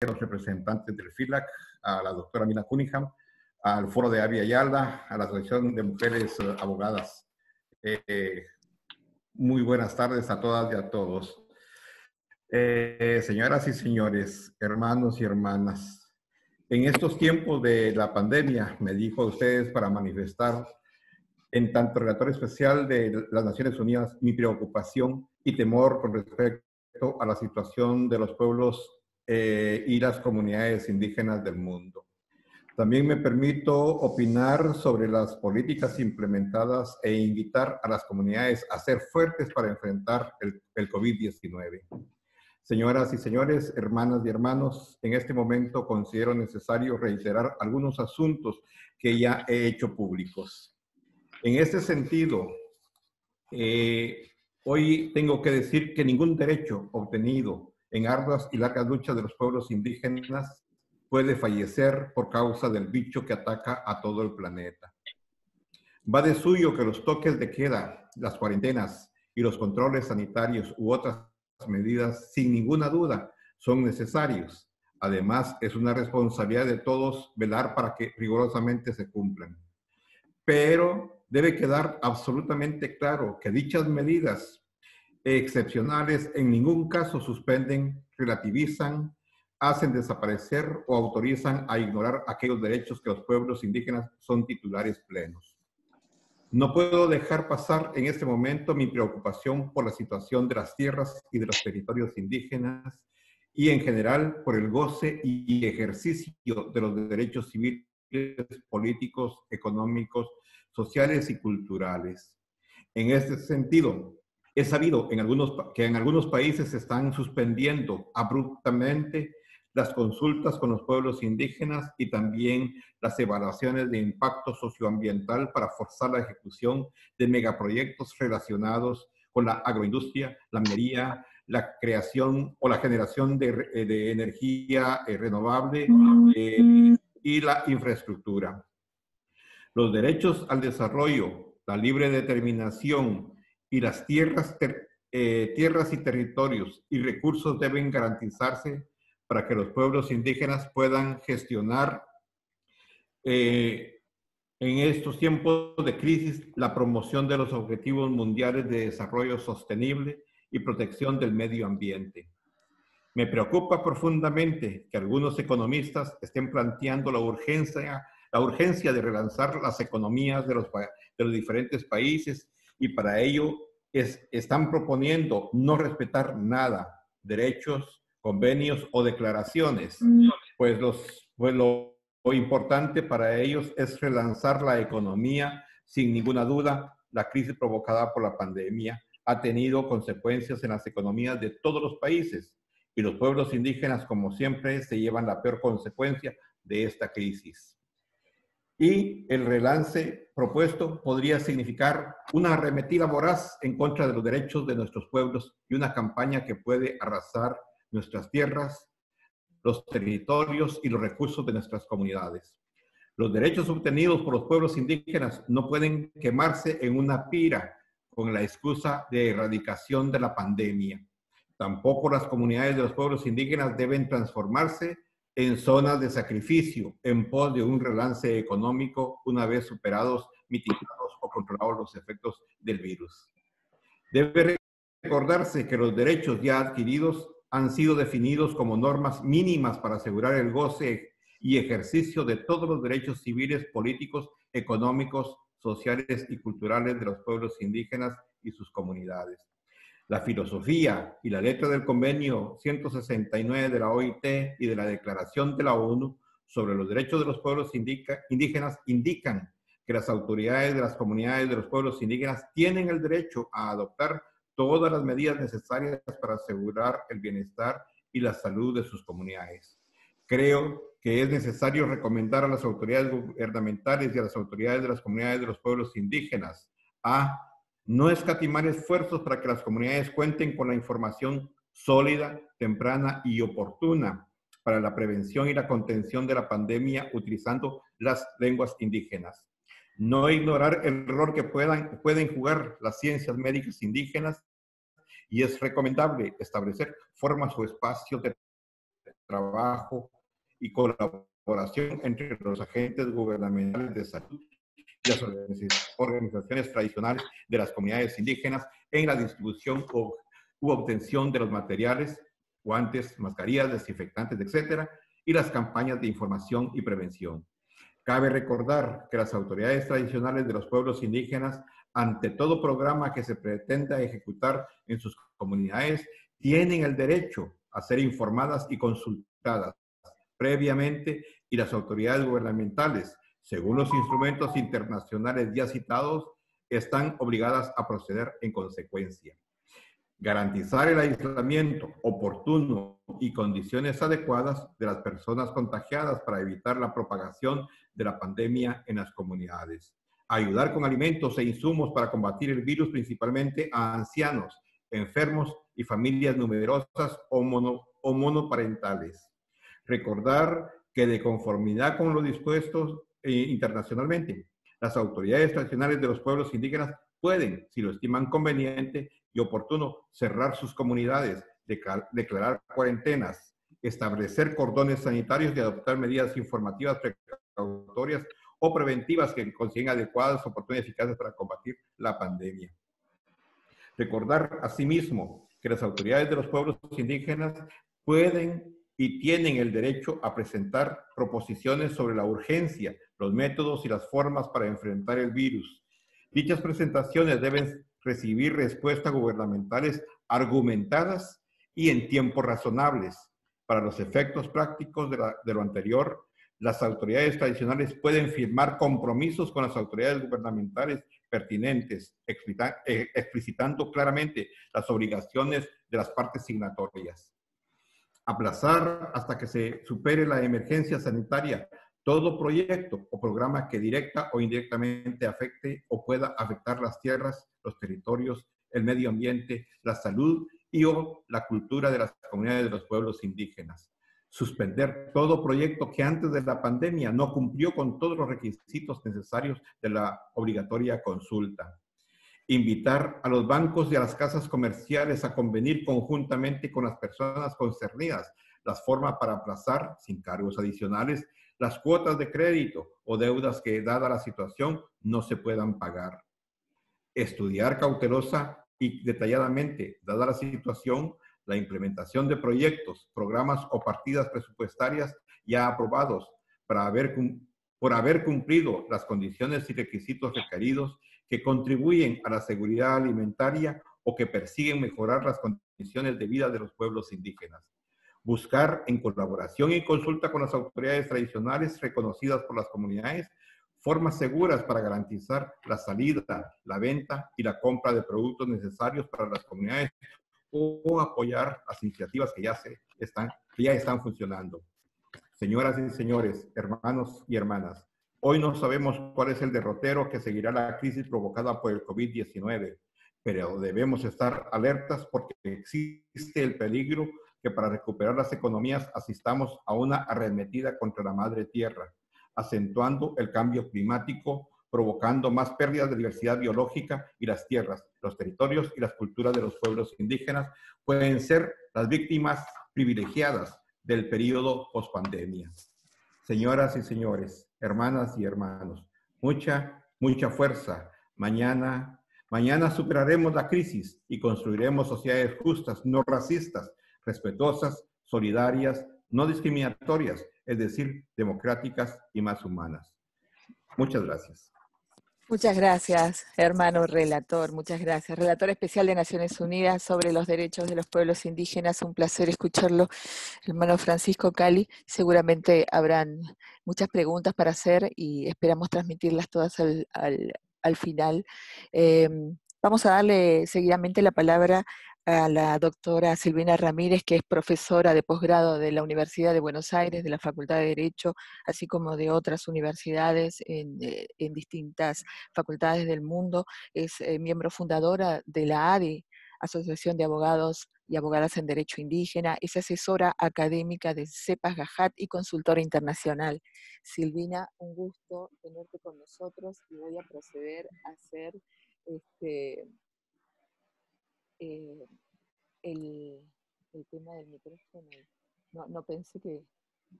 los representantes del FILAC, a la doctora Mina Cunningham, al Foro de Avia Yala, a la Asociación de Mujeres Abogadas. Muy buenas tardes a todas y a todos. Señoras y señores, hermanos y hermanas, en estos tiempos de la pandemia, me dijo a ustedes para manifestar, en tanto relator especial de las Naciones Unidas, mi preocupación y temor con respecto a la situación de los pueblos y las comunidades indígenas del mundo. También me permito opinar sobre las políticas implementadas e invitar a las comunidades a ser fuertes para enfrentar el COVID-19. Señoras y señores, hermanas y hermanos, en este momento considero necesario reiterar algunos asuntos que ya he hecho públicos. En este sentido, hoy tengo que decir que ningún derecho obtenido en arduas y largas luchas de los pueblos indígenas puede fallecer por causa del bicho que ataca a todo el planeta. Va de suyo que los toques de queda, las cuarentenas y los controles sanitarios u otras medidas, sin ninguna duda, son necesarios. Además, es una responsabilidad de todos velar para que rigurosamente se cumplan. Pero debe quedar absolutamente claro que dichas medidas excepcionales en ningún caso suspenden, relativizan, hacen desaparecer o autorizan a ignorar aquellos derechos que los pueblos indígenas son titulares plenos. No puedo dejar pasar en este momento mi preocupación por la situación de las tierras y de los territorios indígenas y en general por el goce y ejercicio de los derechos civiles, políticos, económicos, sociales y culturales. En este sentido, he sabido que en algunos países se están suspendiendo abruptamente las consultas con los pueblos indígenas y también las evaluaciones de impacto socioambiental para forzar la ejecución de megaproyectos relacionados con la agroindustria, la minería, la creación o la generación de energía renovable y la infraestructura. Los derechos al desarrollo, la libre determinación y las tierras y territorios y recursos deben garantizarse para que los pueblos indígenas puedan gestionar en estos tiempos de crisis la promoción de los objetivos mundiales de desarrollo sostenible y protección del medio ambiente. Me preocupa profundamente que algunos economistas estén planteando la urgencia de relanzar las economías de los diferentes países y para ello están proponiendo no respetar nada, derechos, convenios o declaraciones, pues lo importante para ellos es relanzar la economía. Sin ninguna duda, la crisis provocada por la pandemia ha tenido consecuencias en las economías de todos los países y los pueblos indígenas, como siempre, se llevan la peor consecuencia de esta crisis. Y el relance propuesto podría significar una arremetida voraz en contra de los derechos de nuestros pueblos y una campaña que puede arrasar nuestras tierras, los territorios y los recursos de nuestras comunidades. Los derechos obtenidos por los pueblos indígenas no pueden quemarse en una pira con la excusa de erradicación de la pandemia. Tampoco las comunidades de los pueblos indígenas deben transformarse en zonas de sacrificio en pos de un relance económico una vez superados, mitigados o controlados los efectos del virus. Debe recordarse que los derechos ya adquiridos han sido definidos como normas mínimas para asegurar el goce y ejercicio de todos los derechos civiles, políticos, económicos, sociales y culturales de los pueblos indígenas y sus comunidades. La filosofía y la letra del convenio 169 de la OIT y de la Declaración de la ONU sobre los derechos de los pueblos indígenas indican que las autoridades de las comunidades de los pueblos indígenas tienen el derecho a adoptar todas las medidas necesarias para asegurar el bienestar y la salud de sus comunidades. Creo que es necesario recomendar a las autoridades gubernamentales y a las autoridades de las comunidades de los pueblos indígenas a no escatimar esfuerzos para que las comunidades cuenten con la información sólida, temprana y oportuna para la prevención y la contención de la pandemia utilizando las lenguas indígenas. No ignorar el rol que pueden jugar las ciencias médicas indígenas y es recomendable establecer formas o espacios de trabajo y colaboración entre los agentes gubernamentales de salud y las organizaciones tradicionales de las comunidades indígenas en la distribución u obtención de los materiales, guantes, mascarillas, desinfectantes, etcétera, y las campañas de información y prevención. Cabe recordar que las autoridades tradicionales de los pueblos indígenas, ante todo programa que se pretenda ejecutar en sus comunidades, tienen el derecho a ser informadas y consultadas previamente, y las autoridades gubernamentales, según los instrumentos internacionales ya citados, están obligadas a proceder en consecuencia. Garantizar el aislamiento oportuno y condiciones adecuadas de las personas contagiadas para evitar la propagación de la pandemia en las comunidades. Ayudar con alimentos e insumos para combatir el virus, principalmente a ancianos, enfermos y familias numerosas o monoparentales. Recordar que, de conformidad con lo dispuesto internacionalmente, las autoridades tradicionales de los pueblos indígenas pueden, si lo estiman conveniente y oportuno, cerrar sus comunidades, declarar cuarentenas, establecer cordones sanitarios y adoptar medidas informativas precautorias o preventivas que consideren adecuadas, oportunas y eficaces para combatir la pandemia. Recordar, asimismo, que las autoridades de los pueblos indígenas pueden y tienen el derecho a presentar proposiciones sobre la urgencia, los métodos y las formas para enfrentar el virus. Dichas presentaciones deben recibir respuestas gubernamentales argumentadas y en tiempos razonables. Para los efectos prácticos de lo anterior, las autoridades tradicionales pueden firmar compromisos con las autoridades gubernamentales pertinentes, explicitando claramente las obligaciones de las partes signatorias. Aplazar hasta que se supere la emergencia sanitaria todo proyecto o programa que directa o indirectamente afecte o pueda afectar las tierras, los territorios, el medio ambiente, la salud y o la cultura de las comunidades de los pueblos indígenas. Suspender todo proyecto que antes de la pandemia no cumplió con todos los requisitos necesarios de la obligatoria consulta. Invitar a los bancos y a las casas comerciales a convenir conjuntamente con las personas concernidas las formas para aplazar, sin cargos adicionales, las cuotas de crédito o deudas que, dada la situación, no se puedan pagar. Estudiar cautelosa y detalladamente, dada la situación, la implementación de proyectos, programas o partidas presupuestarias ya aprobados por haber cumplido las condiciones y requisitos requeridos que contribuyen a la seguridad alimentaria o que persiguen mejorar las condiciones de vida de los pueblos indígenas. Buscar, en colaboración y consulta con las autoridades tradicionales reconocidas por las comunidades, formas seguras para garantizar la salida, la venta y la compra de productos necesarios para las comunidades o apoyar las iniciativas que ya están funcionando. Señoras y señores, hermanos y hermanas, hoy no sabemos cuál es el derrotero que seguirá la crisis provocada por el COVID-19, pero debemos estar alertas porque existe el peligro que para recuperar las economías asistamos a una arremetida contra la madre tierra, acentuando el cambio climático, provocando más pérdidas de diversidad biológica, y las tierras, los territorios y las culturas de los pueblos indígenas pueden ser las víctimas privilegiadas del periodo pospandemia. Señoras y señores, hermanas y hermanos, mucha fuerza. Mañana superaremos la crisis y construiremos sociedades justas, no racistas, respetuosas, solidarias, no discriminatorias, es decir, democráticas y más humanas. Muchas gracias. Muchas gracias, hermano relator, muchas gracias. Relator especial de Naciones Unidas sobre los derechos de los pueblos indígenas, un placer escucharlo, hermano Francisco Cali. Seguramente habrán muchas preguntas para hacer y esperamos transmitirlas todas al final. Vamos a darle seguidamente la palabra a la doctora Silvina Ramírez, que es profesora de posgrado de la Universidad de Buenos Aires, de la Facultad de Derecho, así como de otras universidades en distintas facultades del mundo. Es miembro fundadora de la ADI, Asociación de Abogados y Abogadas en Derecho Indígena, es asesora académica de CEPAS Gajat y consultora internacional. Silvina, un gusto tenerte con nosotros y voy a proceder a hacer el tema del micrófono. No, no pensé que...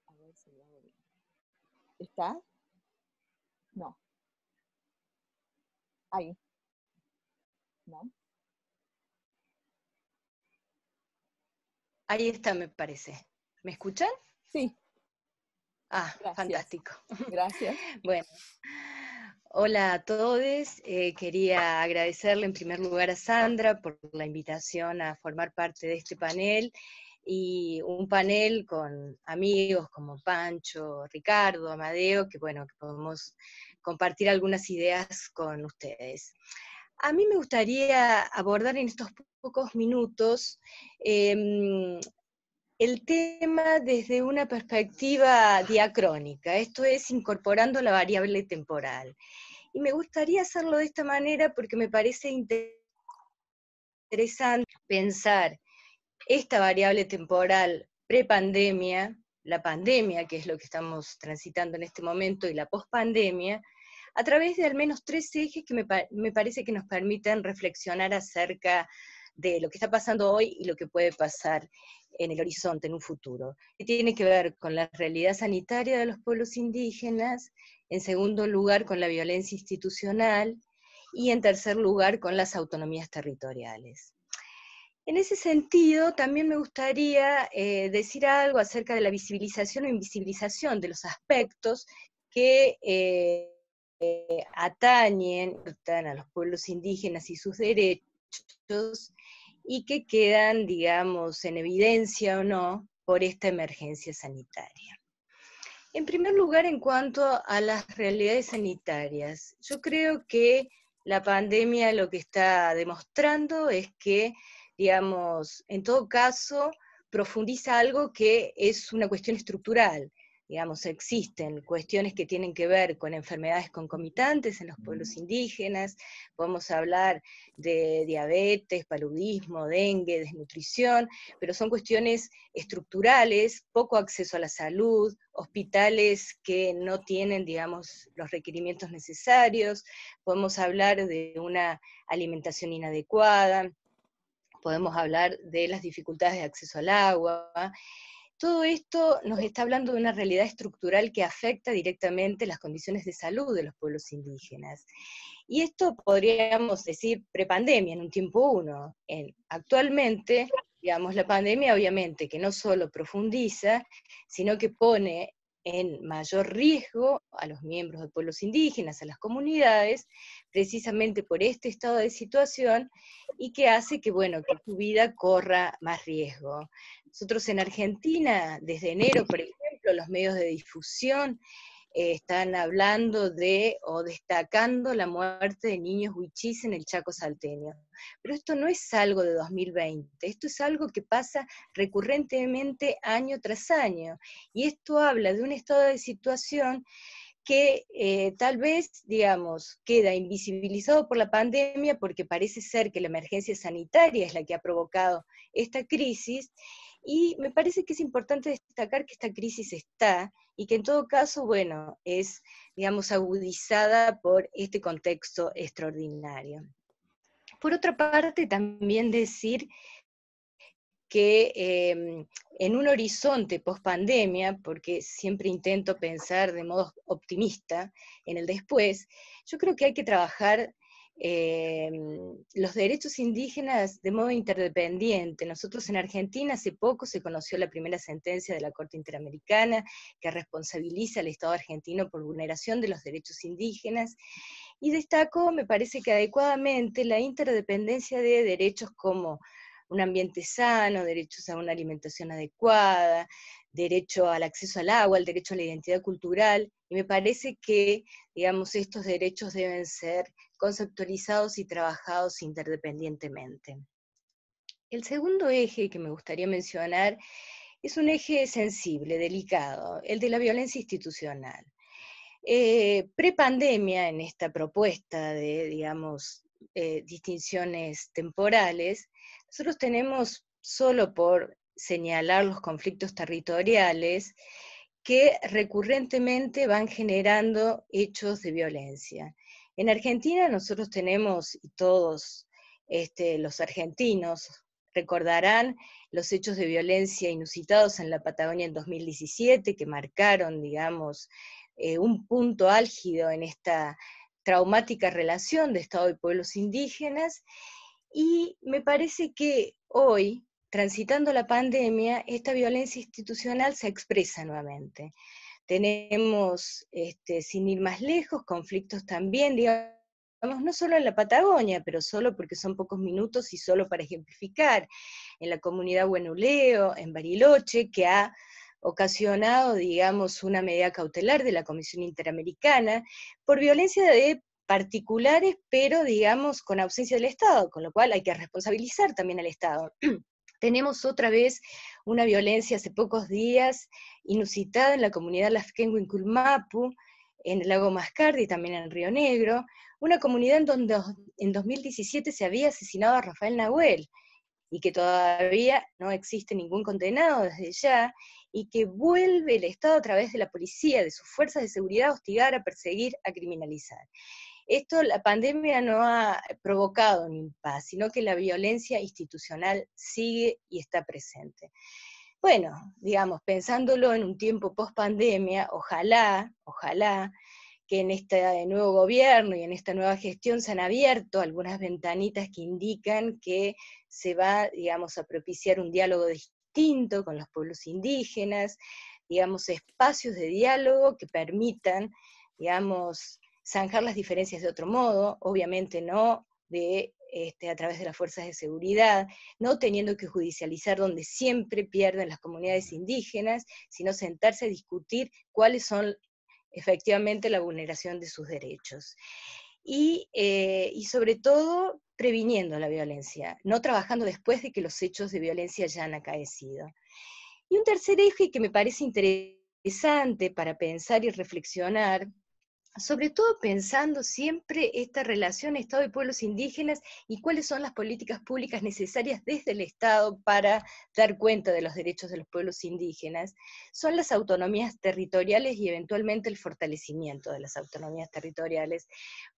A ver si lo hago bien. ¿Está? No. Ahí. ¿No? Ahí está, me parece. ¿Me escuchan? Sí. Ah, Gracias. fantástico. Gracias. Bueno, hola a todos. Quería agradecerle en primer lugar a Sandra por la invitación a formar parte de este panel, y un panel con amigos como Pancho, Ricardo, Amadeo, que bueno, que podemos compartir algunas ideas con ustedes. A mí me gustaría abordar en estos pocos minutos el tema desde una perspectiva diacrónica, esto es, incorporando la variable temporal. Y me gustaría hacerlo de esta manera porque me parece interesante pensar esta variable temporal prepandemia, la pandemia, que es lo que estamos transitando en este momento, y la pospandemia, a través de al menos 3 ejes que me parece que nos permiten reflexionar acerca de lo que está pasando hoy y lo que puede pasar en el horizonte, en un futuro. Que tiene que ver con la realidad sanitaria de los pueblos indígenas, en segundo lugar con la violencia institucional, y en tercer lugar con las autonomías territoriales. En ese sentido, también me gustaría decir algo acerca de la visibilización o invisibilización de los aspectos que atañen a los pueblos indígenas y sus derechos, y que quedan, digamos, en evidencia o no por esta emergencia sanitaria. En primer lugar, en cuanto a las realidades sanitarias, yo creo que la pandemia lo que está demostrando es que, digamos, en todo caso, profundiza algo que es una cuestión estructural. Digamos, existen cuestiones que tienen que ver con enfermedades concomitantes en los pueblos indígenas, podemos hablar de diabetes, paludismo, dengue, desnutrición, pero son cuestiones estructurales, poco acceso a la salud, hospitales que no tienen, digamos, los requerimientos necesarios, podemos hablar de una alimentación inadecuada, podemos hablar de las dificultades de acceso al agua. Todo esto nos está hablando de una realidad estructural que afecta directamente las condiciones de salud de los pueblos indígenas. Y esto podríamos decir prepandemia, en un tiempo uno. Actualmente, digamos, la pandemia obviamente que no solo profundiza, sino que pone en mayor riesgo a los miembros de pueblos indígenas, a las comunidades, precisamente por este estado de situación, y que hace que, bueno, que su vida corra más riesgo. Nosotros en Argentina, desde enero, por ejemplo, los medios de difusión están hablando de o destacando la muerte de niños huichís en el Chaco salteño. Pero esto no es algo de 2020, esto es algo que pasa recurrentemente año tras año, y esto habla de un estado de situación que tal vez, digamos, queda invisibilizado por la pandemia porque parece ser que la emergencia sanitaria es la que ha provocado esta crisis, y me parece que es importante destacar que esta crisis está, y que en todo caso, bueno, es, digamos, agudizada por este contexto extraordinario. Por otra parte, también decir que en un horizonte post-pandemia, porque siempre intento pensar de modo optimista en el después, yo creo que hay que trabajar los derechos indígenas de modo interdependiente. Nosotros en Argentina hace poco se conoció la primera sentencia de la Corte Interamericana que responsabiliza al Estado argentino por vulneración de los derechos indígenas, y destacó, me parece que adecuadamente, la interdependencia de derechos como un ambiente sano, derechos a una alimentación adecuada, derecho al acceso al agua, el derecho a la identidad cultural, y me parece que, digamos, estos derechos deben ser conceptualizados y trabajados interdependientemente. El segundo eje que me gustaría mencionar es un eje sensible, delicado, el de la violencia institucional. Prepandemia, en esta propuesta de, digamos, distinciones temporales, nosotros tenemos, solo por señalar los conflictos territoriales, que recurrentemente van generando hechos de violencia. En Argentina nosotros tenemos, y todos los argentinos recordarán los hechos de violencia inusitados en la Patagonia en 2017, que marcaron, digamos, un punto álgido en esta traumática relación de Estado y pueblos indígenas, y me parece que hoy, transitando la pandemia, esta violencia institucional se expresa nuevamente. Tenemos, sin ir más lejos, conflictos también, digamos, no solo en la Patagonia, pero solo porque son pocos minutos y solo para ejemplificar, en la comunidad Huenuleo, en Bariloche, que ha ocasionado, digamos, una medida cautelar de la Comisión Interamericana por violencia de particulares, pero, digamos, con ausencia del Estado, con lo cual hay que responsabilizar también al Estado. Tenemos otra vez una violencia hace pocos días inusitada en la comunidad Lafkenhuinculmapu, en el lago Mascardi, también en Río Negro, una comunidad en donde en 2017 se había asesinado a Rafael Nahuel, y que todavía no existe ningún condenado desde ya, y que vuelve el Estado a través de la policía, de sus fuerzas de seguridad, a hostigar, a perseguir, a criminalizar. Esto la pandemia no ha provocado un impas, sino que la violencia institucional sigue y está presente. Bueno, digamos, pensándolo en un tiempo post-pandemia, ojalá que en este nuevo gobierno y en esta nueva gestión se han abierto algunas ventanitas que indican que se va, digamos, a propiciar un diálogo distinto con los pueblos indígenas, digamos, espacios de diálogo que permitan, digamos, zanjar las diferencias de otro modo, obviamente no a través de las fuerzas de seguridad, no teniendo que judicializar donde siempre pierden las comunidades indígenas, sino sentarse a discutir cuáles son efectivamente la vulneración de sus derechos. Y sobre todo, previniendo la violencia, no trabajando después de que los hechos de violencia ya han acaecido. Y un tercer eje que me parece interesante para pensar y reflexionar, sobre todo pensando siempre esta relación Estado y pueblos indígenas y cuáles son las políticas públicas necesarias desde el Estado para dar cuenta de los derechos de los pueblos indígenas, son las autonomías territoriales y eventualmente el fortalecimiento de las autonomías territoriales.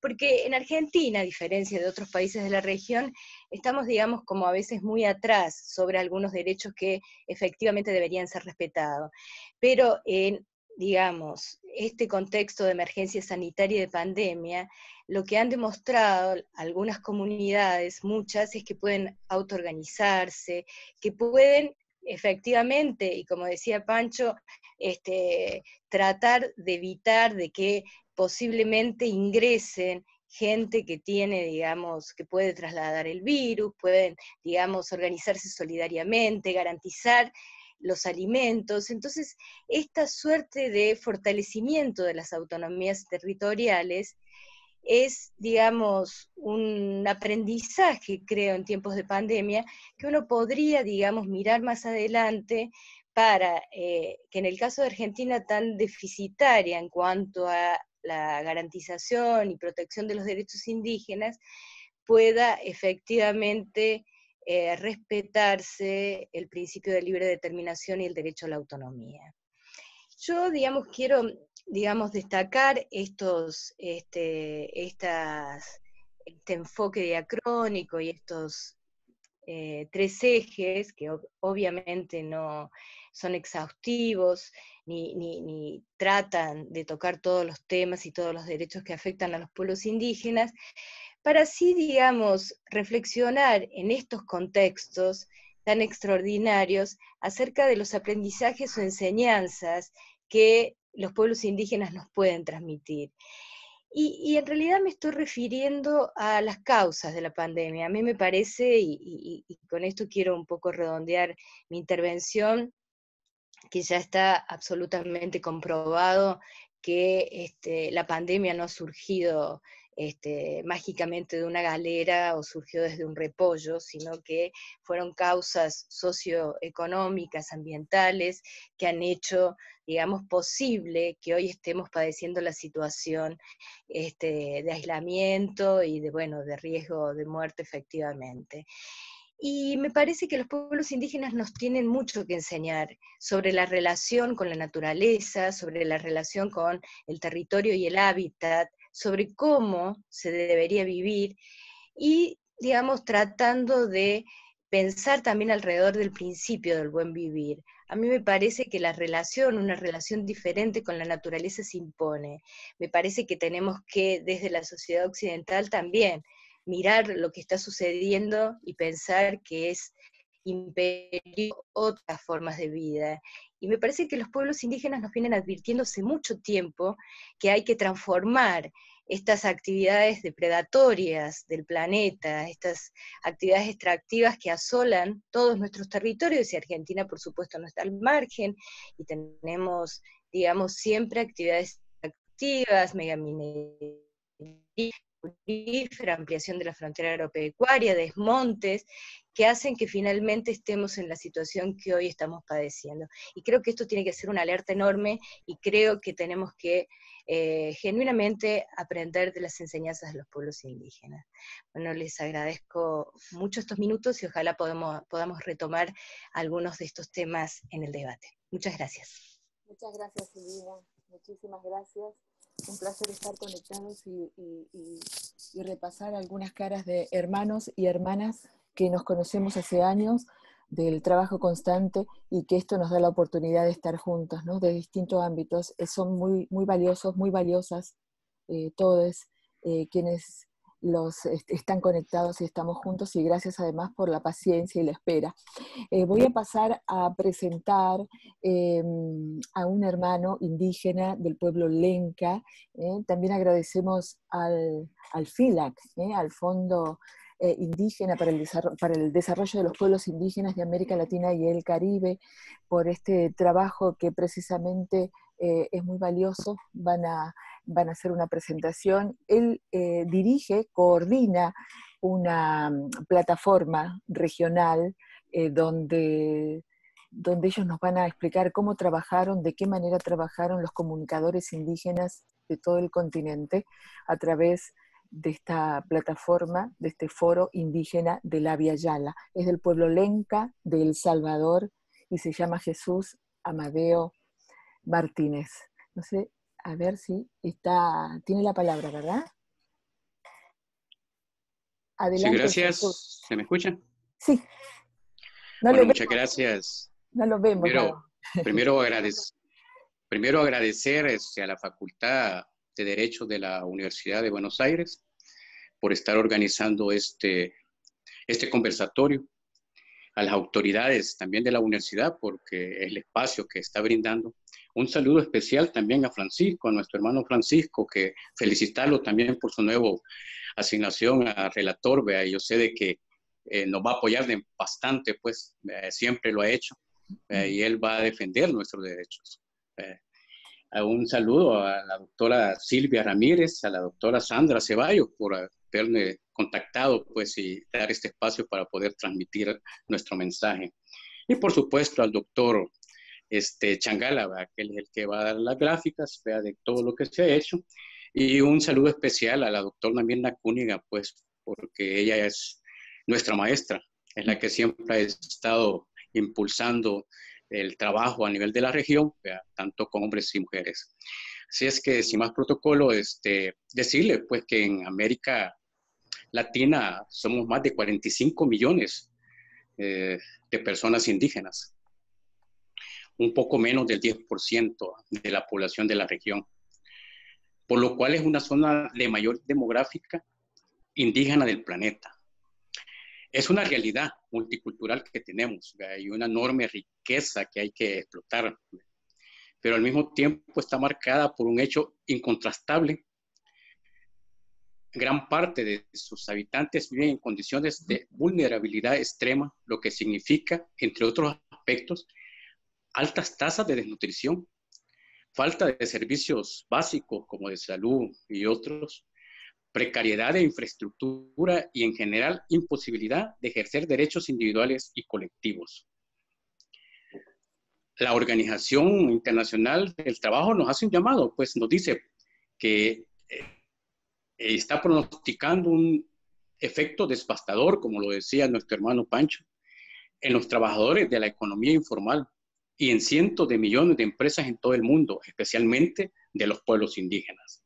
Porque en Argentina, a diferencia de otros países de la región, estamos, digamos, como a veces muy atrás sobre algunos derechos que efectivamente deberían ser respetados. Pero en digamos, este contexto de emergencia sanitaria y de pandemia, lo que han demostrado algunas comunidades, muchas, es que pueden autoorganizarse, que pueden efectivamente, y como decía Pancho, tratar de evitar de que posiblemente ingresen gente que tiene, digamos, que puede trasladar el virus, pueden, digamos, organizarse solidariamente, garantizar los alimentos. Entonces, esta suerte de fortalecimiento de las autonomías territoriales es, digamos, un aprendizaje, creo, en tiempos de pandemia, que uno podría, digamos, mirar más adelante para que en el caso de Argentina tan deficitaria en cuanto a la garantización y protección de los derechos indígenas, pueda efectivamente respetarse el principio de libre determinación y el derecho a la autonomía. Yo, digamos, quiero, digamos, destacar este enfoque diacrónico y estos tres ejes, que obviamente no son exhaustivos, ni tratan de tocar todos los temas y todos los derechos que afectan a los pueblos indígenas, para así, digamos, reflexionar en estos contextos tan extraordinarios acerca de los aprendizajes o enseñanzas que los pueblos indígenas nos pueden transmitir. Y en realidad me estoy refiriendo a las causas de la pandemia. A mí me parece, y con esto quiero un poco redondear mi intervención, que ya está absolutamente comprobado que la pandemia no ha surgido mágicamente de una galera o surgió desde un repollo, sino que fueron causas socioeconómicas, ambientales, que han hecho, digamos, posible que hoy estemos padeciendo la situación de aislamiento y de riesgo de muerte efectivamente. Y me parece que los pueblos indígenas nos tienen mucho que enseñar sobre la relación con la naturaleza, sobre la relación con el territorio y el hábitat, sobre cómo se debería vivir, y, digamos, tratando de pensar también alrededor del principio del buen vivir. A mí me parece que una relación diferente con la naturaleza se impone. Me parece que tenemos que, desde la sociedad occidental también, mirar lo que está sucediendo y pensar que es imperio otras formas de vida. Y me parece que los pueblos indígenas nos vienen advirtiendo hace mucho tiempo que hay que transformar estas actividades depredatorias del planeta, estas actividades extractivas que asolan todos nuestros territorios, y Argentina por supuesto no está al margen, y tenemos, digamos, siempre actividades activas, megaminería, ampliación de la frontera agropecuaria, desmontes, que hacen que finalmente estemos en la situación que hoy estamos padeciendo. Y creo que esto tiene que ser una alerta enorme, y creo que tenemos que genuinamente aprender de las enseñanzas de los pueblos indígenas. Bueno, les agradezco mucho estos minutos y ojalá podamos retomar algunos de estos temas en el debate. Muchas gracias. Muchas gracias, Silvina. Muchísimas gracias. Un placer estar conectados y repasar algunas caras de hermanos y hermanas que nos conocemos hace años, del trabajo constante, y que esto nos da la oportunidad de estar juntos, ¿no? De distintos ámbitos. Son muy, muy valiosos, muy valiosas todos quienes están conectados y estamos juntos, y gracias además por la paciencia y la espera. Voy a pasar a presentar a un hermano indígena del pueblo Lenca. También agradecemos al FILAC, al Fondo Indígena para el Desarrollo de los Pueblos Indígenas de América Latina y el Caribe, por este trabajo que precisamente es muy valioso. Van a hacer una presentación. Él coordina una plataforma regional donde ellos nos van a explicar cómo trabajaron, de qué manera trabajaron los comunicadores indígenas de todo el continente a través de esta plataforma, de este foro indígena de la Via Yala. Es del pueblo Lenca de El Salvador y se llama Jesús Amadeo Martínez. No sé, a ver si tiene la palabra, ¿verdad? Adelante, Sí, gracias. Jesús. ¿Se me escuchan? Sí. Bueno, muchas gracias. No lo vemos. Primero agradecer a la Facultad de Derecho de la Universidad de Buenos Aires por estar organizando este conversatorio, a las autoridades también de la universidad porque el espacio que está brindando. Un saludo especial también a Francisco, a nuestro hermano Francisco, que felicitarlo también por su nueva asignación a relator. Yo sé de que nos va a apoyar bastante, pues siempre lo ha hecho, y él va a defender nuestros derechos. Un saludo a la doctora Silvia Ramírez, a la doctora Sandra Ceballos por haberme contactado, pues, y dar este espacio para poder transmitir nuestro mensaje. Y por supuesto al doctor Changala, que él es el que va a dar las gráficas de todo lo que se ha hecho. Y un saludo especial a la doctora Mirna Cúñiga, pues, porque ella es nuestra maestra, es la que siempre ha estado impulsando el trabajo a nivel de la región, tanto con hombres y mujeres. Así es que, sin más protocolo, decirle pues que en América Latina somos más de 45 millones de personas indígenas, un poco menos del 10% de la población de la región, por lo cual es una zona de mayor demográfica indígena del planeta. Es una realidad multicultural que tenemos, y una enorme riqueza que hay que explotar, pero al mismo tiempo está marcada por un hecho incontrastable. Gran parte de sus habitantes viven en condiciones de vulnerabilidad extrema, lo que significa, entre otros aspectos, altas tasas de desnutrición, falta de servicios básicos como de salud y otros, precariedad de infraestructura y, en general, imposibilidad de ejercer derechos individuales y colectivos. La Organización Internacional del Trabajo nos hace un llamado, pues nos dice que está pronosticando un efecto devastador, como lo decía nuestro hermano Pancho, en los trabajadores de la economía informal y en cientos de millones de empresas en todo el mundo, especialmente de los pueblos indígenas.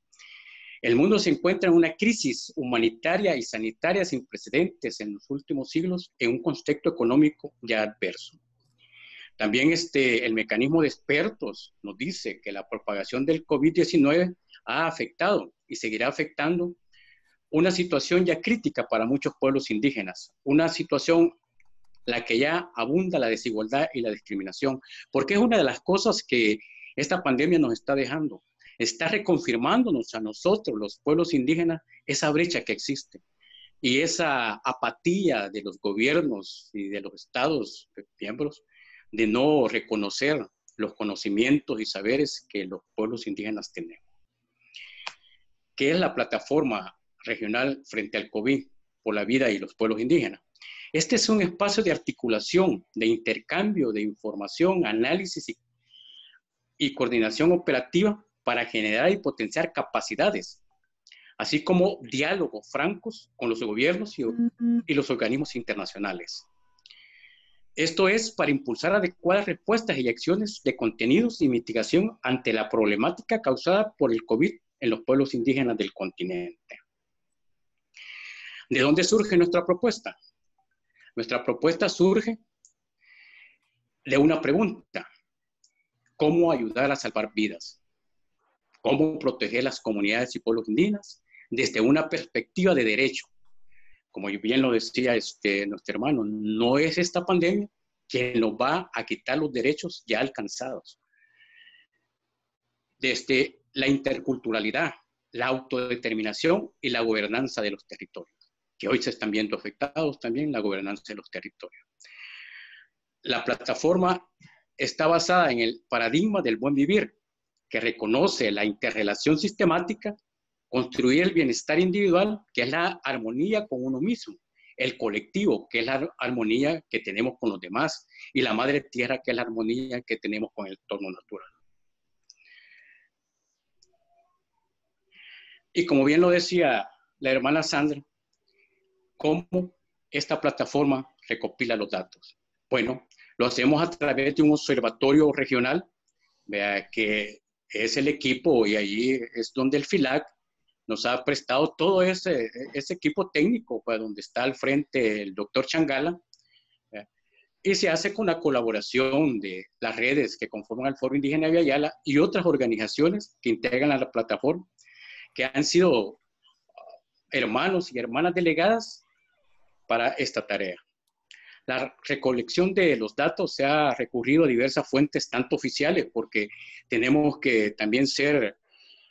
El mundo se encuentra en una crisis humanitaria y sanitaria sin precedentes en los últimos siglos, en un contexto económico ya adverso. También el mecanismo de expertos nos dice que la propagación del COVID-19 ha afectado y seguirá afectando una situación ya crítica para muchos pueblos indígenas, una situación la que ya abunda la desigualdad y la discriminación, porque es una de las cosas que esta pandemia nos está dejando. Está reconfirmándonos a nosotros, los pueblos indígenas, esa brecha que existe y esa apatía de los gobiernos y de los estados miembros de no reconocer los conocimientos y saberes que los pueblos indígenas tenemos. ¿Qué es la plataforma regional frente al COVID por la vida y los pueblos indígenas? Este es un espacio de articulación, de intercambio de información, análisis y coordinación operativa para generar y potenciar capacidades, así como diálogos francos con los gobiernos y los organismos internacionales. Esto es para impulsar adecuadas respuestas y acciones de contenidos y mitigación ante la problemática causada por el COVID en los pueblos indígenas del continente. ¿De dónde surge nuestra propuesta? Nuestra propuesta surge de una pregunta: ¿cómo ayudar a salvar vidas? ¿Cómo proteger las comunidades y pueblos indígenas desde una perspectiva de derecho? Como bien lo decía nuestro hermano, no es esta pandemia quien nos va a quitar los derechos ya alcanzados. Desde la interculturalidad, la autodeterminación y la gobernanza de los territorios, que hoy se están viendo afectados también la gobernanza de los territorios. La plataforma está basada en el paradigma del buen vivir, que reconoce la interrelación sistemática, construir el bienestar individual, que es la armonía con uno mismo, el colectivo, que es la armonía que tenemos con los demás, y la madre tierra, que es la armonía que tenemos con el entorno natural. Y como bien lo decía la hermana Sandra, ¿cómo esta plataforma recopila los datos? Bueno, lo hacemos a través de un observatorio regional, vea, que es el equipo, y allí es donde el FILAC nos ha prestado todo ese equipo técnico, pues, donde está al frente el doctor Changala, y se hace con la colaboración de las redes que conforman el Foro Indígena de Ayala y otras organizaciones que integran a la plataforma, que han sido hermanos y hermanas delegadas para esta tarea. La recolección de los datos se ha recurrido a diversas fuentes, tanto oficiales, porque tenemos que también ser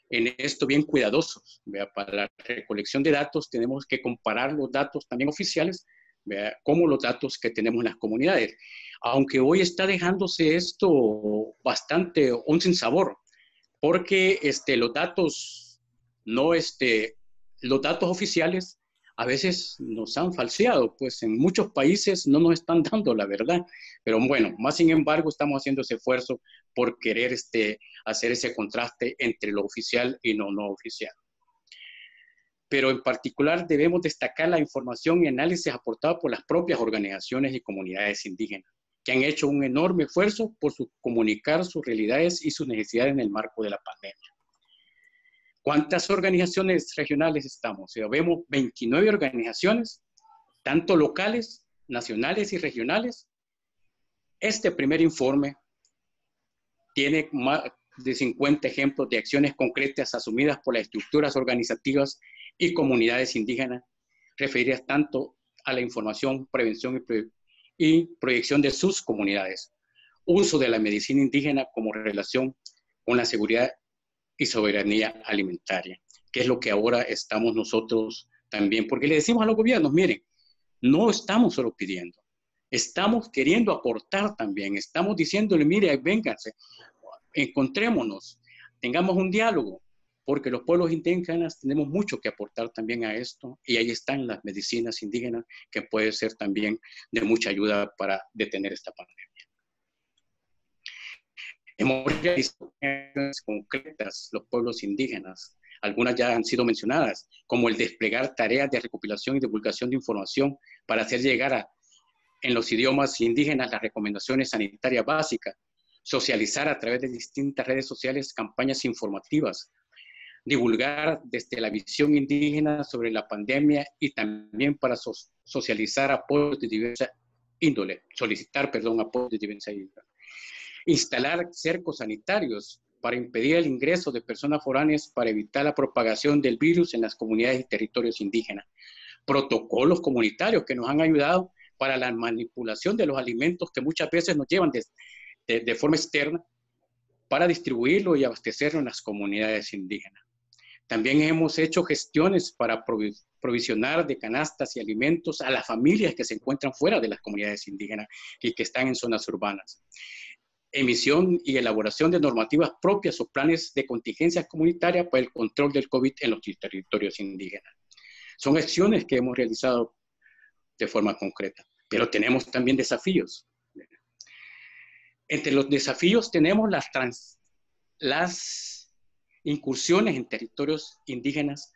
en esto bien cuidadosos. ¿Vea? Para la recolección de datos tenemos que comparar los datos también oficiales, ¿vea? Como los datos que tenemos en las comunidades. Aunque hoy está dejándose esto bastante un sinsabor, porque los datos los datos oficiales a veces nos han falseado, pues en muchos países no nos están dando la verdad, pero bueno, más sin embargo estamos haciendo ese esfuerzo por querer hacer ese contraste entre lo oficial y no oficial. Pero en particular debemos destacar la información y análisis aportados por las propias organizaciones y comunidades indígenas, que han hecho un enorme esfuerzo por comunicar sus realidades y sus necesidades en el marco de la pandemia. ¿Cuántas organizaciones regionales estamos? O sea, vemos 29 organizaciones, tanto locales, nacionales y regionales. Este primer informe tiene más de 50 ejemplos de acciones concretas asumidas por las estructuras organizativas y comunidades indígenas, referidas tanto a la información, prevención y proyección de sus comunidades, uso de la medicina indígena como relación con la seguridad y soberanía alimentaria, que es lo que ahora estamos nosotros también, porque le decimos a los gobiernos, miren, no estamos solo pidiendo, estamos queriendo aportar también, estamos diciéndole, mire, vénganse, encontrémonos, tengamos un diálogo, porque los pueblos indígenas tenemos mucho que aportar también a esto, y ahí están las medicinas indígenas, que puede ser también de mucha ayuda para detener esta pandemia. Hemos realizado acciones concretas los pueblos indígenas, algunas ya han sido mencionadas, como el desplegar tareas de recopilación y divulgación de información para hacer llegar en los idiomas indígenas las recomendaciones sanitarias básicas, socializar a través de distintas redes sociales campañas informativas, divulgar desde la visión indígena sobre la pandemia y también para socializar apoyos de diversa índole, solicitar, perdón, apoyos de diversa índole. Instalar cercos sanitarios para impedir el ingreso de personas foráneas para evitar la propagación del virus en las comunidades y territorios indígenas. Protocolos comunitarios que nos han ayudado para la manipulación de los alimentos que muchas veces nos llevan de forma externa para distribuirlo y abastecerlo en las comunidades indígenas. También hemos hecho gestiones para provisionar de canastas y alimentos a las familias que se encuentran fuera de las comunidades indígenas y que están en zonas urbanas. Emisión y elaboración de normativas propias o planes de contingencia comunitaria para el control del COVID en los territorios indígenas. Son acciones que hemos realizado de forma concreta, pero tenemos también desafíos. Entre los desafíos tenemos las incursiones en territorios indígenas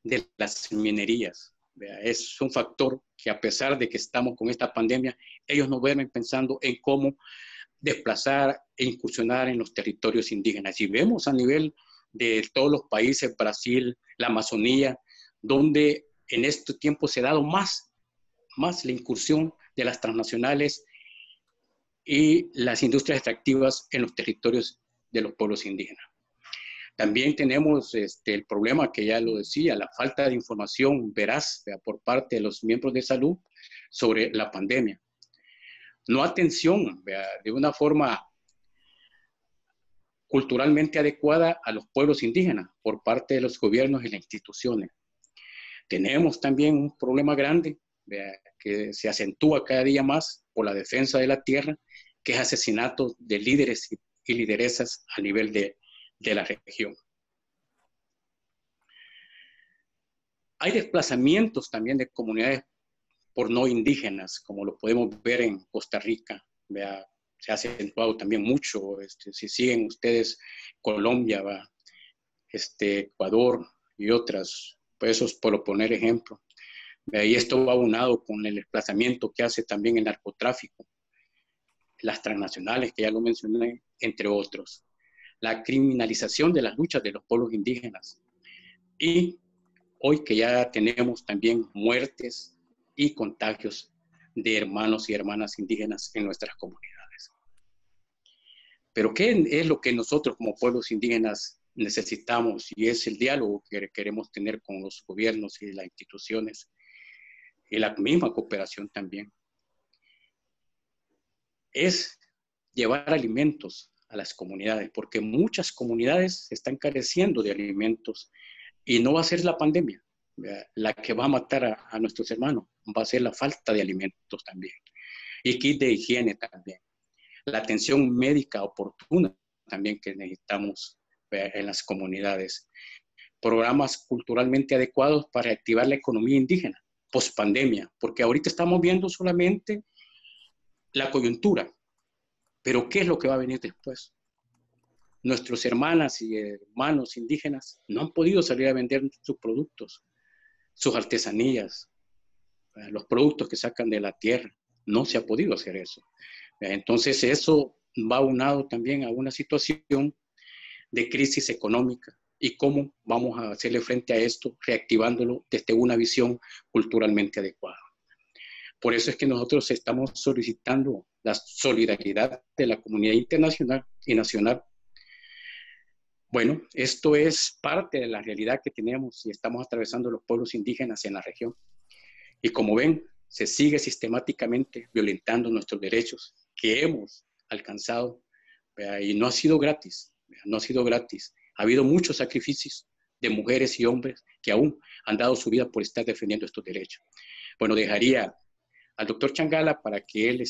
de las minerías. Es un factor que, a pesar de que estamos con esta pandemia, ellos no duermen pensando en cómo desplazar e incursionar en los territorios indígenas. Y vemos a nivel de todos los países, Brasil, la Amazonía, donde en este tiempo se ha dado más la incursión de las transnacionales y las industrias extractivas en los territorios de los pueblos indígenas. También tenemos el problema que ya lo decía, la falta de información veraz por parte de los miembros de salud sobre la pandemia. No atención de una forma culturalmente adecuada a los pueblos indígenas por parte de los gobiernos y las instituciones. Tenemos también un problema grande que se acentúa cada día más por la defensa de la tierra, que es asesinato de líderes y lideresas a nivel de la región. Hay desplazamientos también de comunidades por no indígenas, como lo podemos ver en Costa Rica. Se ha acentuado también mucho. Si siguen ustedes Colombia, Ecuador y otras, pues eso es por poner ejemplo. Y esto va aunado con el desplazamiento que hace también el narcotráfico, las transnacionales, que ya lo mencioné, entre otros. La criminalización de las luchas de los pueblos indígenas. Y hoy que ya tenemos también muertes y contagios de hermanos y hermanas indígenas en nuestras comunidades. Pero ¿qué es lo que nosotros como pueblos indígenas necesitamos? Y es el diálogo que queremos tener con los gobiernos y las instituciones y la misma cooperación también. Es llevar alimentos a las comunidades, porque muchas comunidades están careciendo de alimentos y no va a ser la pandemia la que va a matar a nuestros hermanos, va a ser la falta de alimentos también, y kit de higiene también, la atención médica oportuna también que necesitamos en las comunidades, programas culturalmente adecuados para activar la economía indígena post-pandemia, porque ahorita estamos viendo solamente la coyuntura, pero ¿qué es lo que va a venir después? Nuestros hermanas y hermanos indígenas no han podido salir a vender sus productos, sus artesanías, los productos que sacan de la tierra. No se ha podido hacer eso. Entonces eso va aunado también a una situación de crisis económica y cómo vamos a hacerle frente a esto, reactivándolo desde una visión culturalmente adecuada. Por eso es que nosotros estamos solicitando la solidaridad de la comunidad internacional y nacional. Bueno, esto es parte de la realidad que tenemos y estamos atravesando los pueblos indígenas en la región. Y como ven, se sigue sistemáticamente violentando nuestros derechos que hemos alcanzado, y no ha sido gratis, no ha sido gratis. Ha habido muchos sacrificios de mujeres y hombres que aún han dado su vida por estar defendiendo estos derechos. Bueno, dejaría al doctor Changala para que él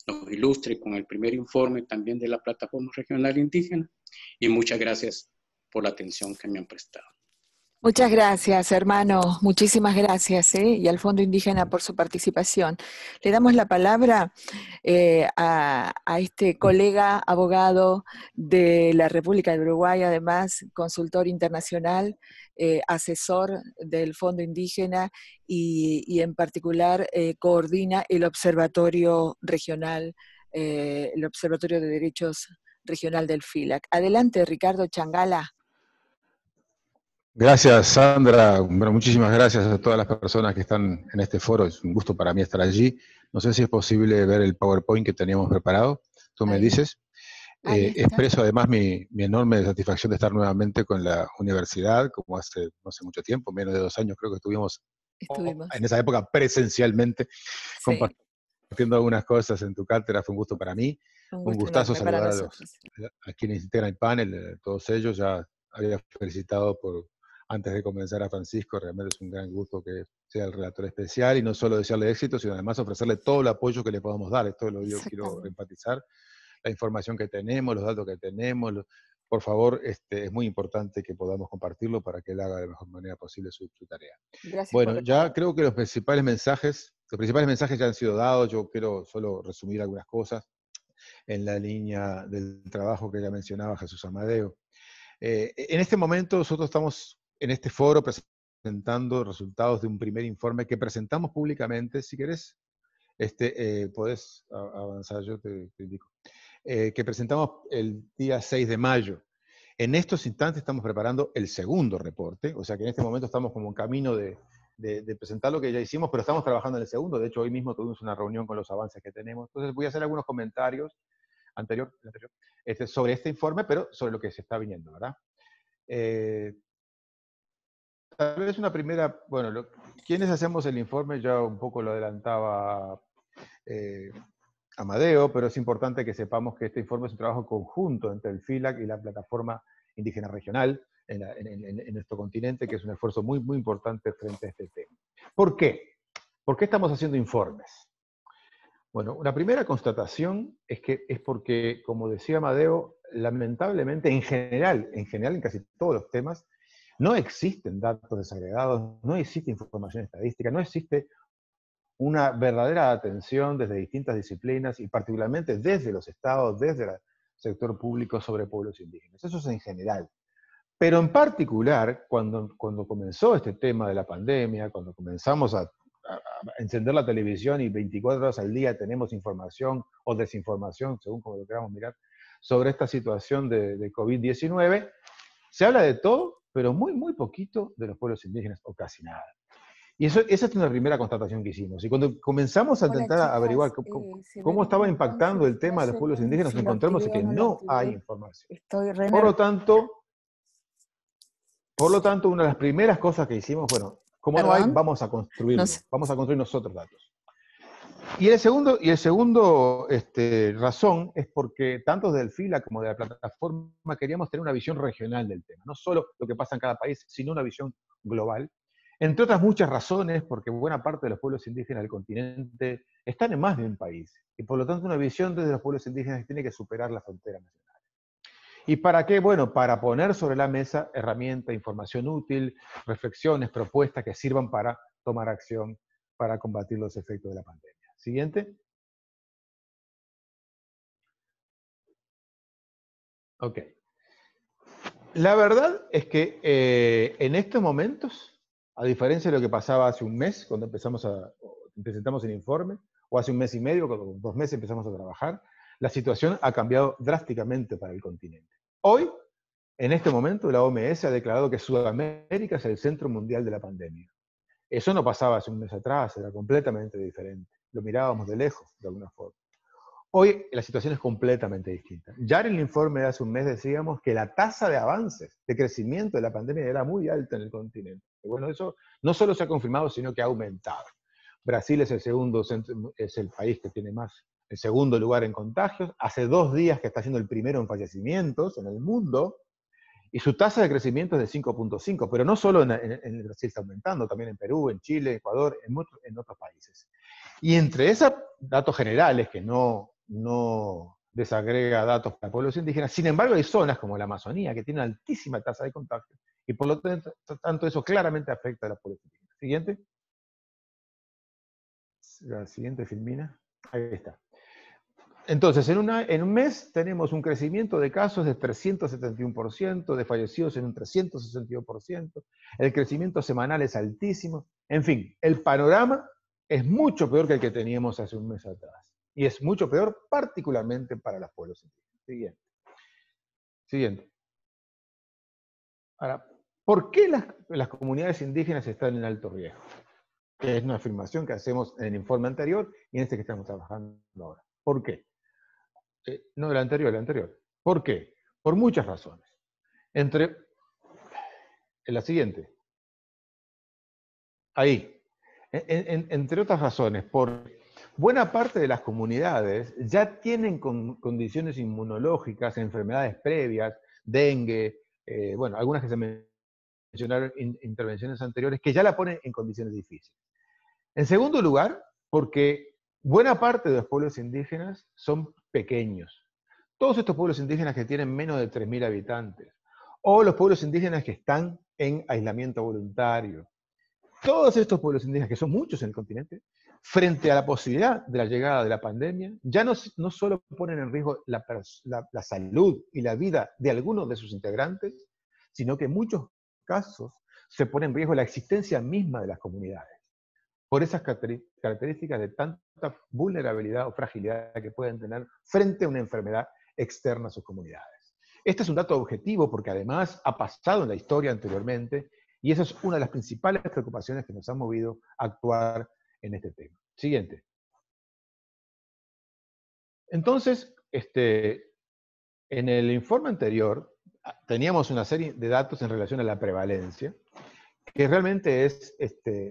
nos ilustre con el primer informe también de la Plataforma Regional Indígena, y muchas gracias por la atención que me han prestado. Muchas gracias, hermano. Muchísimas gracias, y al Fondo Indígena por su participación. Le damos la palabra a este colega abogado de la República de Uruguay, además consultor internacional, asesor del Fondo Indígena y en particular coordina el Observatorio Regional, el Observatorio de Derechos Regional del FILAC. Adelante, Ricardo Changala. Gracias, Sandra. Bueno, muchísimas gracias a todas las personas que están en este foro. Es un gusto para mí estar allí. No sé si es posible ver el PowerPoint que teníamos preparado. Tú me dices. Expreso además mi enorme satisfacción de estar nuevamente con la universidad, como hace no sé mucho tiempo, menos de 2 años creo que estuvimos. En esa época presencialmente, sí, compartiendo algunas cosas en tu cátedra. Fue un gusto para mí. Un gustazo saludar a quienes integran el panel, todos ellos. Ya había felicitado antes de comenzar a Francisco. Realmente es un gran gusto que sea el relator especial, y no solo desearle éxito, sino además ofrecerle todo el apoyo que le podamos dar. Esto lo quiero enfatizar. La información que tenemos, los datos que tenemos, por favor, es muy importante que podamos compartirlo para que él haga de la mejor manera posible su tarea. Gracias. Bueno, ya creo que los principales mensajes ya han sido dados. Yo quiero solo resumir algunas cosas en la línea del trabajo que ya mencionaba Jesús Amadeo. En este momento nosotros estamos en este foro presentando resultados de un primer informe que presentamos públicamente. Si querés, podés avanzar, yo te indico. Que presentamos el día 6 de mayo. En estos instantes estamos preparando el segundo reporte, o sea que en este momento estamos como en camino de presentar lo que ya hicimos, pero estamos trabajando en el segundo. De hecho, hoy mismo tuvimos una reunión con los avances que tenemos. Entonces voy a hacer algunos comentarios sobre este informe, pero sobre lo que se está viniendo, ¿verdad? Tal vez una primera, bueno, ¿quiénes hacemos el informe? Ya un poco lo adelantaba Amadeo, pero es importante que sepamos que este informe es un trabajo conjunto entre el FILAC y la Plataforma Indígena Regional en nuestro continente, que es un esfuerzo muy, muy importante frente a este tema. ¿Por qué? ¿Por qué estamos haciendo informes? Bueno, una primera constatación es porque, como decía Amadeo, lamentablemente, en general, en casi todos los temas, no existen datos desagregados, no existe información estadística, no existe una verdadera atención desde distintas disciplinas y particularmente desde los estados, desde el sector público sobre pueblos indígenas. Eso es en general. Pero en particular, cuando comenzó este tema de la pandemia, cuando comenzamos a encender la televisión y 24 horas al día tenemos información o desinformación, según como lo queramos mirar, sobre esta situación de COVID-19, se habla de todo, pero muy, muy poquito de los pueblos indígenas, o casi nada. Y esa es una primera constatación que hicimos. Y cuando comenzamos a intentar averiguar cómo estaba impactando el tema de los pueblos indígenas, nos encontramos que no hay información. Por lo tanto, una de las primeras cosas que hicimos, bueno, como no hay, vamos a construirlo. Vamos a construir nosotros datos. Y el segundo razón es porque tanto del FILA como de la plataforma queríamos tener una visión regional del tema. No solo lo que pasa en cada país, sino una visión global. Entre otras muchas razones, porque buena parte de los pueblos indígenas del continente están en más de un país. Y por lo tanto una visión desde los pueblos indígenas tiene que superar la frontera nacional. ¿Y para qué? Bueno, para poner sobre la mesa herramientas, información útil, reflexiones, propuestas que sirvan para tomar acción para combatir los efectos de la pandemia. Siguiente. Ok. La verdad es que en estos momentos, a diferencia de lo que pasaba hace un mes, cuando presentamos el informe, o hace un mes y medio, cuando 2 meses empezamos a trabajar, la situación ha cambiado drásticamente para el continente. Hoy, en este momento, la OMS ha declarado que Sudamérica es el centro mundial de la pandemia. Eso no pasaba hace un mes atrás, era completamente diferente. Lo mirábamos de lejos, de alguna forma. Hoy la situación es completamente distinta. Ya en el informe de hace un mes decíamos que la tasa de avances, de crecimiento de la pandemia era muy alta en el continente. Y bueno, eso no solo se ha confirmado, sino que ha aumentado. Brasil es el país que tiene el segundo lugar en contagios. Hace 2 días que está siendo el primero en fallecimientos en el mundo. Y su tasa de crecimiento es de 5.5, pero no solo en Brasil está aumentando, también en Perú, en Chile, Ecuador, en otros países. Y entre esos datos generales, que no desagrega datos para pueblos indígenas, sin embargo hay zonas como la Amazonía que tienen altísima tasa de contagio, y por lo tanto eso claramente afecta a los pueblos indígenas. Siguiente. La siguiente, Filmina. Ahí está. Entonces, en un mes tenemos un crecimiento de casos de 371%, de fallecidos en un 362%, el crecimiento semanal es altísimo. En fin, el panorama es mucho peor que el que teníamos hace un mes atrás. Y es mucho peor particularmente para los pueblos indígenas. Siguiente. Ahora, ¿Por qué las comunidades indígenas están en alto riesgo? Que es una afirmación que hacemos en el informe anterior y en este que estamos trabajando ahora. ¿Por qué? No, el anterior. ¿Por qué? Por muchas razones. En la siguiente. Ahí. Entre otras razones, por buena parte de las comunidades ya tienen condiciones inmunológicas, enfermedades previas, dengue, bueno, algunas que se mencionaron en intervenciones anteriores, que ya la ponen en condiciones difíciles. En segundo lugar, porque buena parte de los pueblos indígenas son pequeños. Todos estos pueblos indígenas que tienen menos de 3.000 habitantes, o los pueblos indígenas que están en aislamiento voluntario. Todos estos pueblos indígenas, que son muchos en el continente, frente a la posibilidad de la llegada de la pandemia, ya no solo ponen en riesgo la salud y la vida de algunos de sus integrantes, sino que en muchos casos se pone en riesgo la existencia misma de las comunidades, por esas características de tanta vulnerabilidad o fragilidad que pueden tener frente a una enfermedad externa a sus comunidades. Este es un dato objetivo porque además ha pasado en la historia anteriormente y esa es una de las principales preocupaciones que nos han movido a actuar en este tema. Siguiente. Entonces, en el informe anterior teníamos una serie de datos en relación a la prevalencia, que realmente es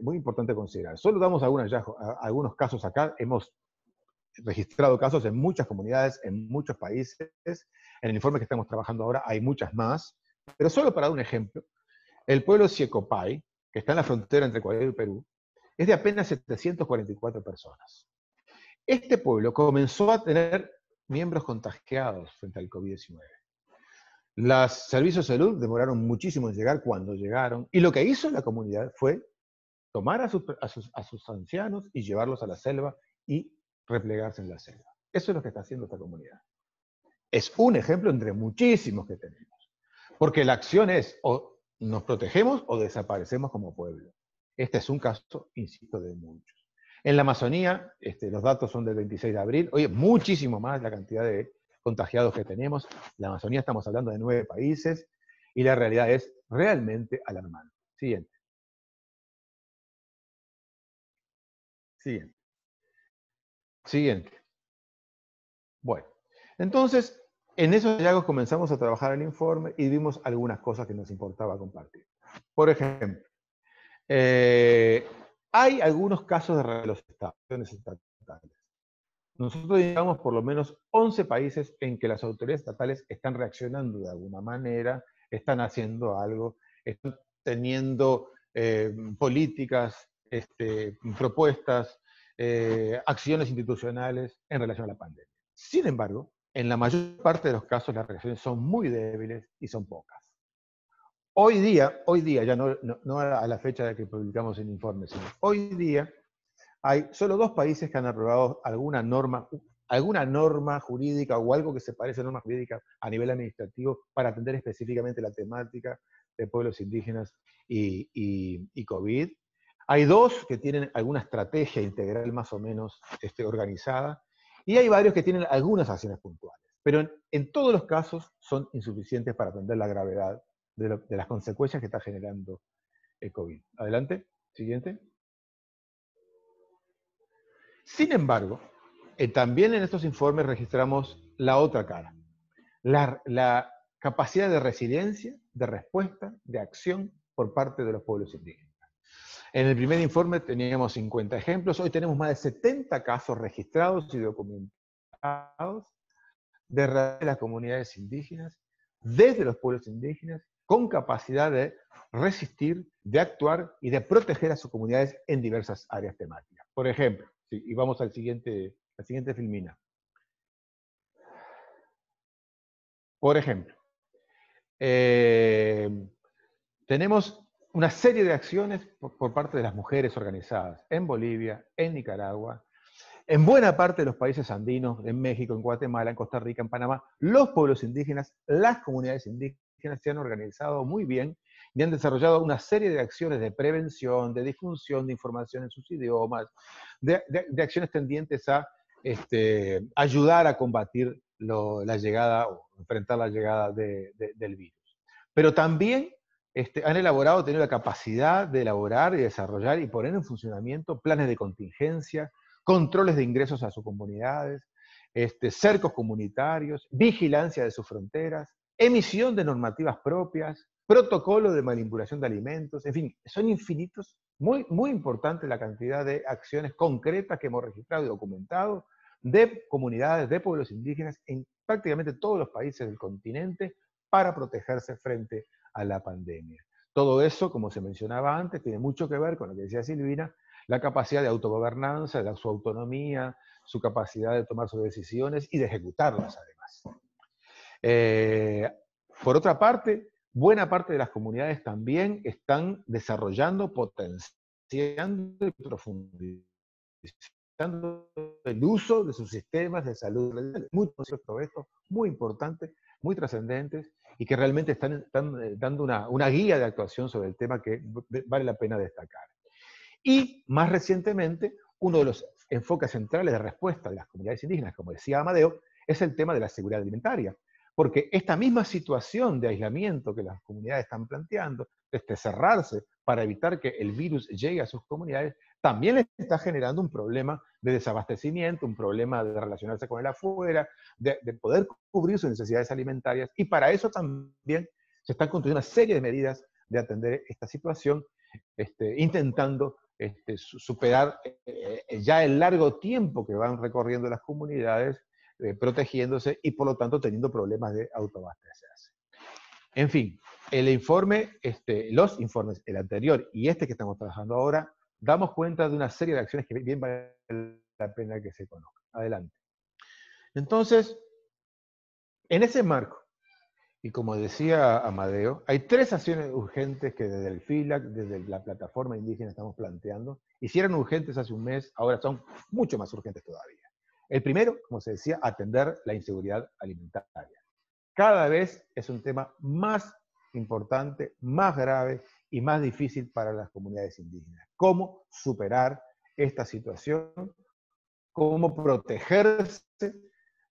muy importante considerar. Solo damos algunos casos acá. Hemos registrado casos en muchas comunidades, en muchos países. En el informe que estamos trabajando ahora hay muchas más. Pero solo para dar un ejemplo, el pueblo Siecopay, que está en la frontera entre Ecuador y Perú, es de apenas 744 personas. Este pueblo comenzó a tener miembros contagiados frente al COVID-19. Los servicios de salud demoraron muchísimo en llegar cuando llegaron, y lo que hizo la comunidad fue tomar a sus ancianos y llevarlos a la selva y replegarse en la selva. Eso es lo que está haciendo esta comunidad. Es un ejemplo entre muchísimos que tenemos. Porque la acción es o nos protegemos o desaparecemos como pueblo. Este es un caso, insisto, de muchos. En la Amazonía, los datos son del 26 de abril, oye, muchísimo más la cantidad de contagiados que tenemos. La Amazonía estamos hablando de 9 países y la realidad es realmente alarmante. Siguiente. Siguiente. Bueno, entonces, en esos hallazgos comenzamos a trabajar el informe y vimos algunas cosas que nos importaba compartir. Por ejemplo, hay algunos casos de relaciones estatales. Nosotros digamos por lo menos 11 países en que las autoridades estatales están reaccionando de alguna manera, están haciendo algo, están teniendo políticas, propuestas, acciones institucionales en relación a la pandemia. Sin embargo, en la mayor parte de los casos las reacciones son muy débiles y son pocas. Hoy día ya no a la fecha de que publicamos el informe, sino hoy día hay solo 2 países que han aprobado alguna norma jurídica o algo que se parece a norma jurídica a nivel administrativo para atender específicamente la temática de pueblos indígenas y COVID. Hay 2 que tienen alguna estrategia integral más o menos organizada, y hay varios que tienen algunas acciones puntuales. Pero en todos los casos son insuficientes para atender la gravedad de las consecuencias que está generando el COVID. Adelante, siguiente. Sin embargo, también en estos informes registramos la otra cara, la capacidad de resiliencia, de respuesta, de acción por parte de los pueblos indígenas. En el primer informe teníamos 50 ejemplos, hoy tenemos más de 70 casos registrados y documentados de las comunidades indígenas, desde los pueblos indígenas, con capacidad de resistir, de actuar y de proteger a sus comunidades en diversas áreas temáticas. Por ejemplo, y vamos al siguiente, la siguiente filmina. Por ejemplo, tenemos una serie de acciones por parte de las mujeres organizadas en Bolivia, en Nicaragua, en buena parte de los países andinos, en México, en Guatemala, en Costa Rica, en Panamá. Los pueblos indígenas, las comunidades indígenas se han organizado muy bien y han desarrollado una serie de acciones de prevención, de difusión de información en sus idiomas, de acciones tendientes a ayudar a combatir la llegada o enfrentar la llegada del virus. Pero también han elaborado, tenido la capacidad de elaborar y desarrollar y poner en funcionamiento planes de contingencia, controles de ingresos a sus comunidades, cercos comunitarios, vigilancia de sus fronteras, emisión de normativas propias, protocolo de manipulación de alimentos, en fin, son infinitos, muy, muy importante la cantidad de acciones concretas que hemos registrado y documentado de comunidades, de pueblos indígenas en prácticamente todos los países del continente para protegerse frente a la pandemia. Todo eso, como se mencionaba antes, tiene mucho que ver con lo que decía Silvina, la capacidad de autogobernanza, de su autonomía, su capacidad de tomar sus decisiones y de ejecutarlas además. Por otra parte, buena parte de las comunidades también están desarrollando, potenciando y profundizando el uso de sus sistemas de salud. Muchos de estos muy importantes, muy trascendentes, y que realmente están dando una guía de actuación sobre el tema que vale la pena destacar. Y más recientemente, uno de los enfoques centrales de respuesta de las comunidades indígenas, como decía Amadeo, es el tema de la seguridad alimentaria. Porque esta misma situación de aislamiento que las comunidades están planteando, cerrarse para evitar que el virus llegue a sus comunidades, también les está generando un problema de desabastecimiento, un problema de relacionarse con el afuera, de poder cubrir sus necesidades alimentarias, y para eso también se están construyendo una serie de medidas de atender esta situación, intentando superar ya el largo tiempo que van recorriendo las comunidades, protegiéndose y por lo tanto teniendo problemas de autoabastecerse. En fin, el informe, los informes, el anterior y este que estamos trabajando ahora, damos cuenta de una serie de acciones que bien vale la pena que se conozcan. Adelante. Entonces, en ese marco, y como decía Amadeo, hay 3 acciones urgentes que desde el FILAC, desde la plataforma indígena estamos planteando, y si eran urgentes hace un mes, ahora son mucho más urgentes todavía. El primero, como se decía, atender la inseguridad alimentaria. Cada vez es un tema más importante, más grave y más difícil para las comunidades indígenas. ¿Cómo superar esta situación? ¿Cómo protegerse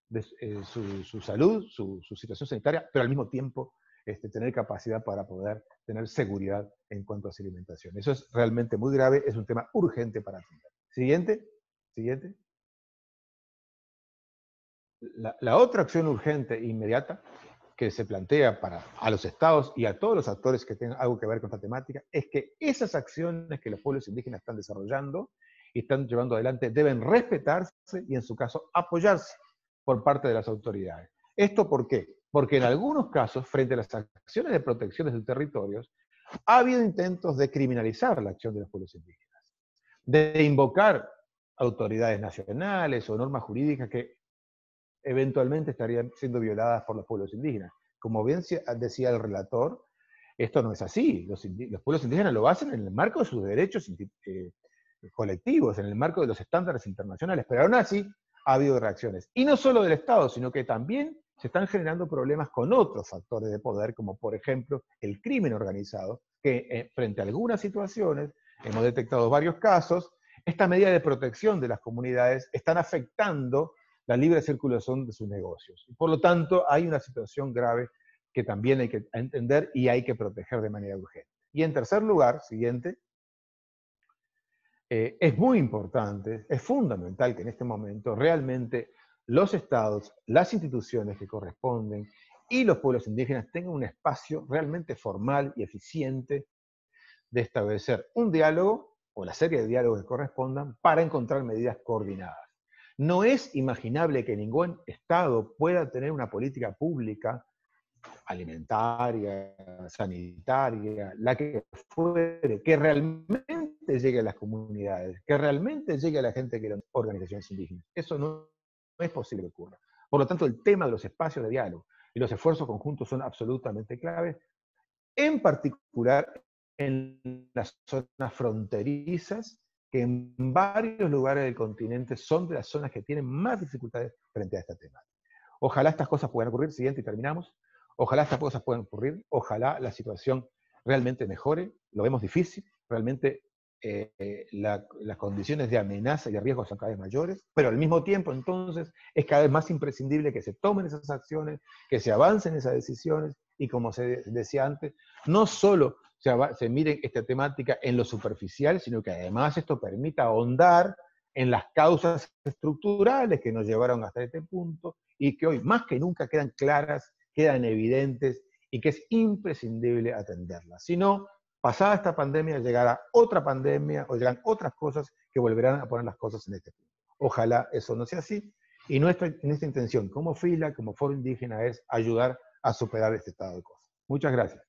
de su salud, su situación sanitaria, pero al mismo tiempo tener capacidad para poder tener seguridad en cuanto a su alimentación? Eso es realmente muy grave, es un tema urgente para atender. Siguiente. La otra acción urgente e inmediata que se plantea a los estados y a todos los actores que tengan algo que ver con esta temática es que esas acciones que los pueblos indígenas están desarrollando y están llevando adelante deben respetarse y en su caso apoyarse por parte de las autoridades. ¿Esto por qué? Porque en algunos casos, frente a las acciones de protección de sus territorios, ha habido intentos de criminalizar la acción de los pueblos indígenas, de invocar autoridades nacionales o normas jurídicas que eventualmente estarían siendo violadas por los pueblos indígenas. Como bien decía el relator, esto no es así. Los pueblos indígenas lo hacen en el marco de sus derechos colectivos, en el marco de los estándares internacionales, pero aún así ha habido reacciones. Y no solo del Estado, sino que también se están generando problemas con otros factores de poder, como por ejemplo el crimen organizado, que frente a algunas situaciones, hemos detectado varios casos, esta medida de protección de las comunidades están afectando la libre circulación de sus negocios. Por lo tanto, hay una situación grave que también hay que entender y hay que proteger de manera urgente. Y en tercer lugar, siguiente, es muy importante, es fundamental que en este momento realmente los estados, las instituciones que corresponden y los pueblos indígenas tengan un espacio realmente formal y eficiente de establecer un diálogo o la serie de diálogos que correspondan para encontrar medidas coordinadas. No es imaginable que ningún Estado pueda tener una política pública, alimentaria, sanitaria, la que fuere, que realmente llegue a las comunidades, que realmente llegue a la gente que las organizaciones indígenas. Eso no es posible que ocurra. Por lo tanto, el tema de los espacios de diálogo y los esfuerzos conjuntos son absolutamente claves, en particular en las zonas fronterizas, que en varios lugares del continente son de las zonas que tienen más dificultades frente a esta temática. Ojalá estas cosas puedan ocurrir, siguiente y terminamos. Ojalá estas cosas puedan ocurrir, ojalá la situación realmente mejore, lo vemos difícil, realmente las condiciones de amenaza y de riesgo son cada vez mayores, pero al mismo tiempo entonces es cada vez más imprescindible que se tomen esas acciones, que se avancen esas decisiones y como se decía antes, no solo se mire esta temática en lo superficial, sino que además esto permita ahondar en las causas estructurales que nos llevaron hasta este punto y que hoy más que nunca quedan claras, quedan evidentes y que es imprescindible atenderlas. Si no, pasada esta pandemia llegará otra pandemia o llegarán otras cosas que volverán a poner las cosas en este punto. Ojalá eso no sea así. Y nuestra intención como FILA, como Foro Indígena, es ayudar a superar este estado de cosas. Muchas gracias.